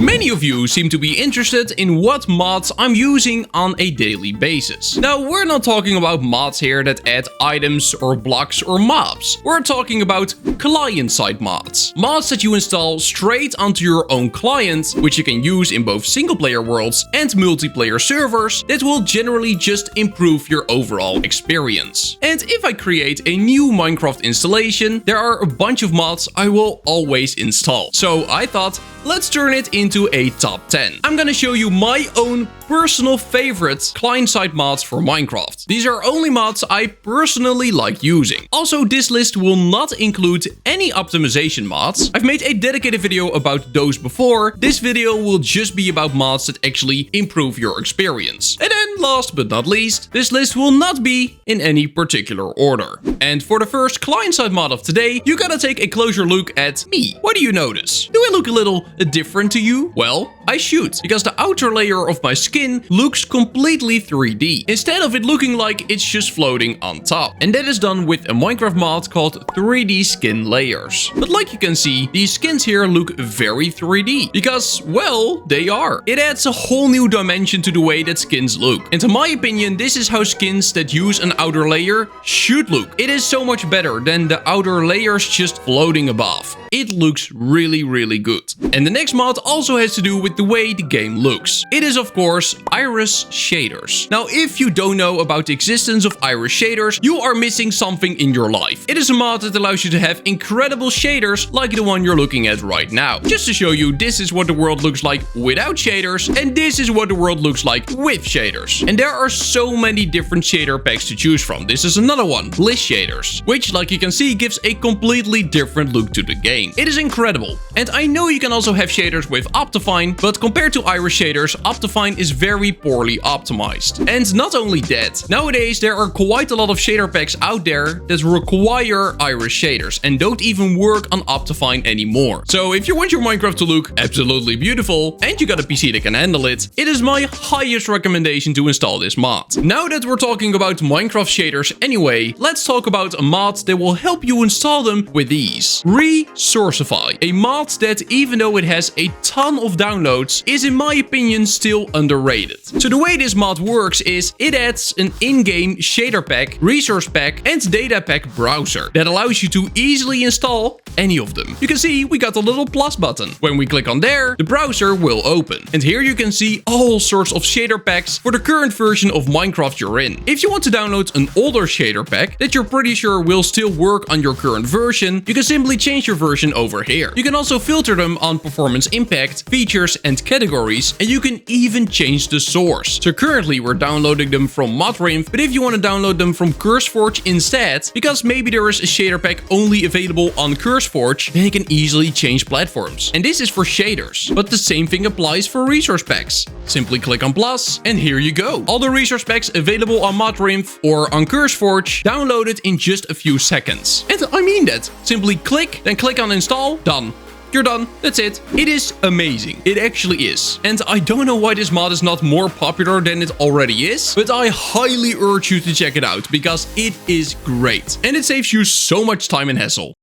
Many of you seem to be interested in what mods I'm using on a daily basis. Now, we're not talking about mods here that add items or blocks or mobs. We're talking about client-side mods. Mods that you install straight onto your own client, which you can use in both single-player worlds and multiplayer servers that will generally just improve your overall experience. And if I create a new Minecraft installation, there are a bunch of mods I will always install. So I thought, let's turn it into a top 10. I'm gonna show you my own personal favorite client-side mods for Minecraft. These are only mods I personally like using. Also, this list will not include any optimization mods. I've made a dedicated video about those before. This video will just be about mods that actually improve your experience. And then last but not least, this list will not be in any particular order. And for the first client-side mod of today, you gotta take a closer look at me. What do you notice? Do I look a little different to you? Well, I should, because the outer layer of my skin looks completely 3D, instead of it looking like it's just floating on top. And that is done with a Minecraft mod called 3D skin layers. But like you can see, these skins here look very 3D, because, well, they are. It adds a whole new dimension to the way that skins look. And in my opinion, this is how skins that use an outer layer should look. It is so much better than the outer layers just floating above. It looks really, really good. And the next mod also has to do with the way the game looks. It is, of course, iris shaders. Now, if you don't know about the existence of iris shaders, you are missing something in your life. It is a mod that allows you to have incredible shaders like the one you're looking at right now. Just to show you, this is what the world looks like without shaders, and this is what the world looks like with shaders. And there are so many different shader packs to choose from. This is another one, list shaders, which, like you can see, gives a completely different look to the game. It is incredible. And I know you can also have shaders with Optifine, but compared to iris shaders, Optifine is very poorly optimized. And not only that, nowadays there are quite a lot of shader packs out there that require iris shaders and don't even work on Optifine anymore. So if you want your Minecraft to look absolutely beautiful and you got a PC that can handle it, it is my highest recommendation to install this mod. Now that we're talking about Minecraft shaders anyway, let's talk about a mod that will help you install them with ease. Resourcify, a mod that, even though it has a ton of downloads, is in my opinion still underrated. So the way this mod works is it adds an in-game shader pack, resource pack and data pack browser that allows you to easily install any of them. You can see we got a little plus button. When we click on there, the browser will open. And here you can see all sorts of shader packs for the current version of Minecraft you're in. If you want to download an older shader pack that you're pretty sure will still work on your current version, you can simply change your version over here. You can also filter them on performance impact, features and categories, and you can even change the source. So currently we're downloading them from Modrinth, but if you want to download them from CurseForge instead, because maybe there is a shader pack only available on CurseForge, then you can easily change platforms. And this is for shaders, but the same thing applies for resource packs. Simply click on plus and here you go. All the resource packs available on Modrinth or on CurseForge downloaded in just a few seconds. And I mean that. Simply click, then click on install, done. You're done. That's it. It is amazing. It actually is. And I don't know why this mod is not more popular than it already is, but I highly urge you to check it out because it is great. And it saves you so much time and hassle.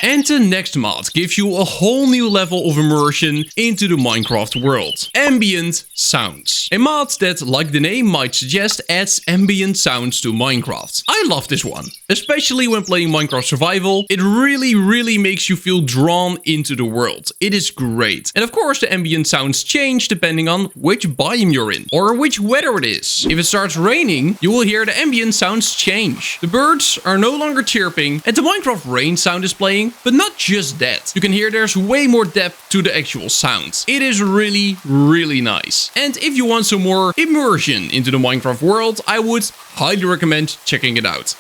And the next mod gives you a whole new level of immersion into the Minecraft world. Ambient sounds. A mod that, like the name might suggest, adds ambient sounds to Minecraft. I love this one, especially when playing Minecraft Survival. It really makes you feel drawn into the world. It is great. And of course, the ambient sounds change depending on which biome you're in or which weather it is. If it starts raining, you will hear the ambient sounds change. The birds are no longer chirping and the Minecraft rain sound is playing. But not just that. You can hear there's way more depth to the actual sounds. It is really nice. And if you want some more immersion into the Minecraft world, I would highly recommend checking it out.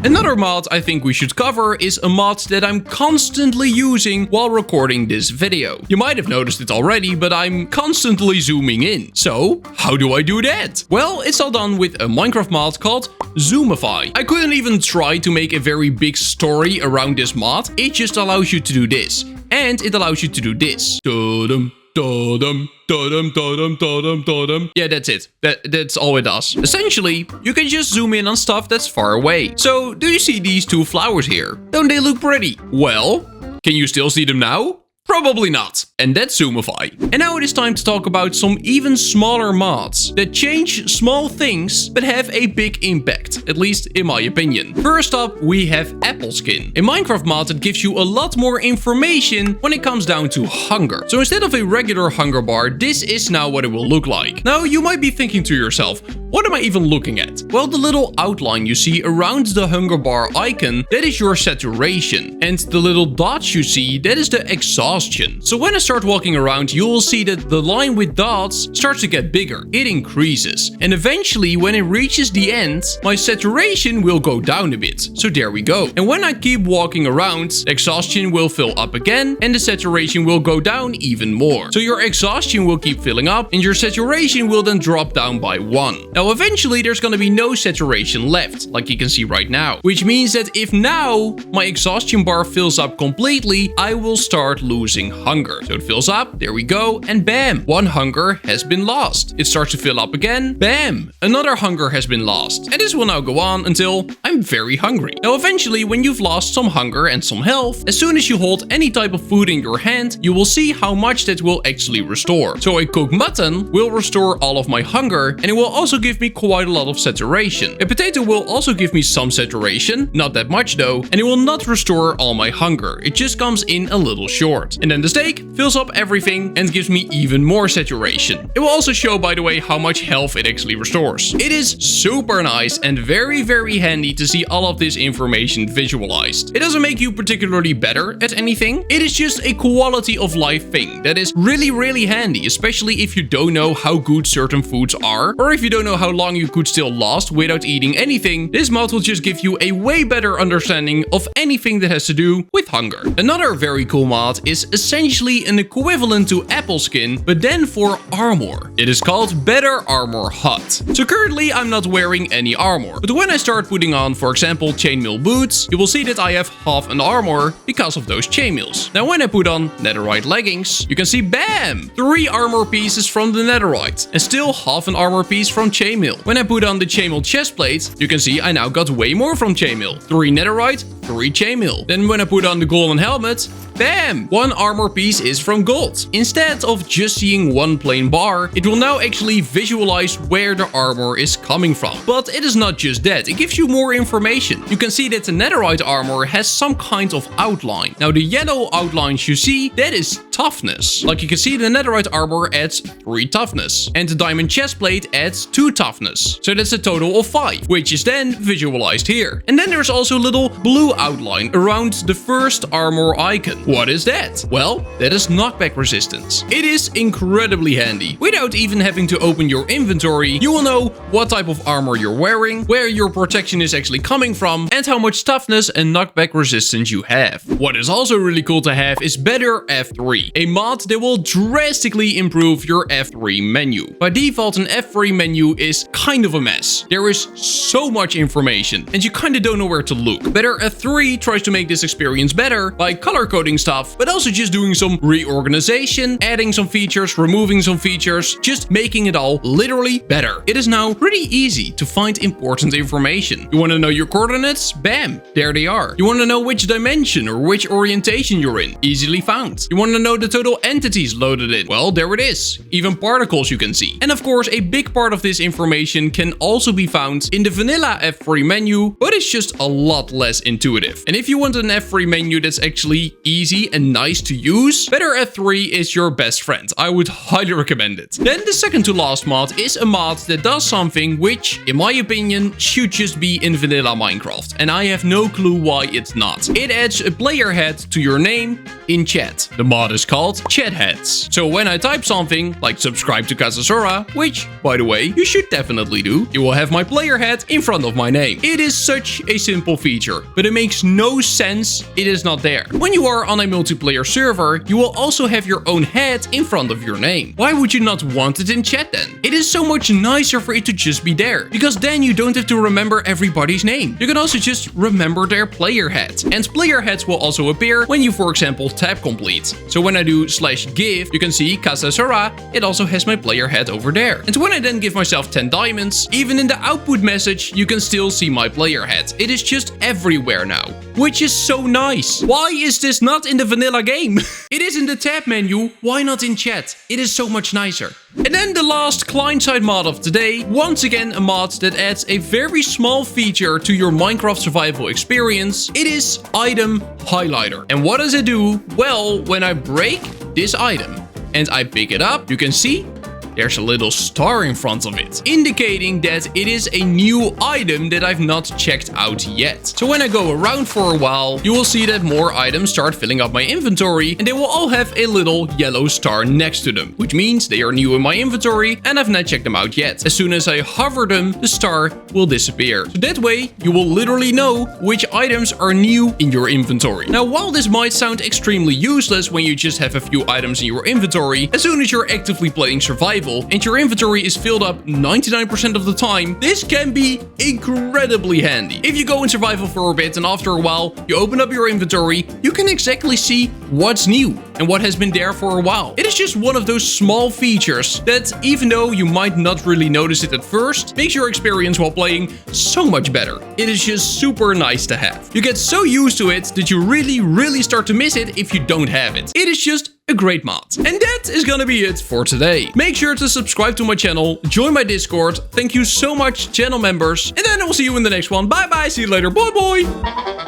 Another mod I think we should cover is a mod that I'm constantly using while recording this video. You might have noticed it already, but I'm constantly zooming in. So, how do I do that? Well, it's all done with a Minecraft mod called Zoomify. I couldn't even try to make a very big story around this mod. It just allows you to do this. And it allows you to do this. Ta-dum. da-dum, da-dum, da-dum, da-dum, da-dum. Yeah, that's it. That's all it does. Essentially, you can just zoom in on stuff that's far away. So, do you see these two flowers here? Don't they look pretty? Well, can you still see them now? Probably not. And that's Zoomify. And now it is time to talk about some even smaller mods that change small things but have a big impact, at least in my opinion. First up, we have Apple Skin, a Minecraft mod that gives you a lot more information when it comes down to hunger. So instead of a regular hunger bar, this is now what it will look like. Now you might be thinking to yourself, what am I even looking at? Well, the little outline you see around the hunger bar icon, that is your saturation. And the little dots you see, that is the exhaustion. So when I start walking around, you will see that the line with dots starts to get bigger. It increases. And eventually, when it reaches the end, my saturation will go down a bit. So there we go. And when I keep walking around, exhaustion will fill up again and the saturation will go down even more. So your exhaustion will keep filling up and your saturation will then drop down by 1. Now eventually there's gonna be no saturation left, like you can see right now. Which means that if now my exhaustion bar fills up completely, I will start losing hunger. So it fills up, there we go, and bam, one hunger has been lost. It starts to fill up again, bam, another hunger has been lost. And this will now go on until I'm very hungry. Now eventually, when you've lost some hunger and some health, as soon as you hold any type of food in your hand, you will see how much that will actually restore. So a cooked mutton will restore all of my hunger, and it will also give me quite a lot of saturation. A potato will also give me some saturation, not that much though, and it will not restore all my hunger. It just comes in a little short. And then the steak fills up everything and gives me even more saturation. It will also show, by the way, how much health it actually restores. It is super nice and very, very handy to see all of this information visualized. It doesn't make you particularly better at anything. It is just a quality of life thing that is really, really handy, especially if you don't know how good certain foods are, or if you don't know how long you could still last without eating anything. This mod will just give you a way better understanding of anything that has to do with hunger. Another very cool mod is essentially an equivalent to Apple Skin, but then for armor. It is called Better Armor Hut. So currently I'm not wearing any armor, but when I start putting on, for example, chainmail boots, you will see that I have half an armor because of those chainmails. Now when I put on netherite leggings, you can see bam! 3 armor pieces from the netherite, and still half an armor piece from chainmail. When I put on the chainmail chestplate, you can see I now got way more from chainmail. 3 netherite, 3 chainmail. Then when I put on the golden helmet, bam! 1 armor piece is from gold. Instead of just seeing one plain bar, it will now actually visualize where the armor is coming from. But it is not just that, it gives you more information. You can see that the netherite armor has some kind of outline. Now the yellow outlines you see, that is toughness. Like you can see, the netherite armor adds 3 toughness. And the diamond chestplate adds 2 toughness. So that's a total of 5, which is then visualized here. And then there's also a little blue outline around the first armor icon. What is that? Well, that is knockback resistance. It is incredibly handy. Without even having to open your inventory, you will know what type of armor you're wearing, where your protection is actually coming from, and how much toughness and knockback resistance you have. What is also really cool to have is Better F3, a mod that will drastically improve your F3 menu. By default, an F3 menu is kind of a mess. There is so much information, and you kind of don't know where to look. Better F3 tries to make this experience better by color coding stuff, but also just doing some reorganization, adding some features, removing some features, just making it all literally better. It is now pretty easy to find important information. You want to know your coordinates? Bam, there they are. You want to know which dimension or which orientation you're in? Easily found. You want to know the total entities loaded in? Well, there it is. Even particles you can see. And of course, a big part of this information can also be found in the vanilla F3 menu, but it's just a lot less intuitive. And if you want an F3 menu that's actually easy and nice to use, Better F3 is your best friend. I would highly recommend it. Then the second to last mod is a mod that does something which, in my opinion, should just be in vanilla Minecraft. And I have no clue why it's not. It adds a player head to your name in chat. The mod is called Chat Heads. So when I type something like subscribe to Kazasora, which, by the way, you should definitely do, you will have my player head in front of my name. It is such a simple feature, but it makes no sense it is not there. When you are on a multiplayer server, you will also have your own head in front of your name. Why would you not want it in chat then? It is so much nicer for it to just be there, because then you don't have to remember everybody's name. You can also just remember their player head. And player heads will also appear when you, for example, tab complete. So when I do /give, you can see Casa Sara, it also has my player head over there. And when I then give myself 10 diamonds, even in the output message, you can still see my player head. It is just everywhere now, which is so nice. Why is this not in the vanilla game? It is in the tab menu. Why not in chat? It is so much nicer. And then the last client-side mod of today, once again a mod that adds a very small feature to your Minecraft survival experience. It is Item Highlighter. And what does it do? Well, when I break this item and I pick it up, you can see there's a little star in front of it, indicating that it is a new item that I've not checked out yet. So when I go around for a while, you will see that more items start filling up my inventory, and they will all have a little yellow star next to them, which means they are new in my inventory and I've not checked them out yet. As soon as I hover them, the star will disappear. So that way, you will literally know which items are new in your inventory. Now, while this might sound extremely useless when you just have a few items in your inventory, as soon as you're actively playing survival, and your inventory is filled up 99% of the time, this can be incredibly handy. If you go in survival for a bit and after a while you open up your inventory, you can exactly see what's new and what has been there for a while. It is just one of those small features that, even though you might not really notice it at first, makes your experience while playing so much better. It is just super nice to have. You get so used to it that you really start to miss it if you don't have it. It is just a great mod. And that is gonna be it for today. Make sure to subscribe to my channel, join my Discord. Thank you so much, channel members. And then I will see you in the next one. Bye bye, see you later, bye bye.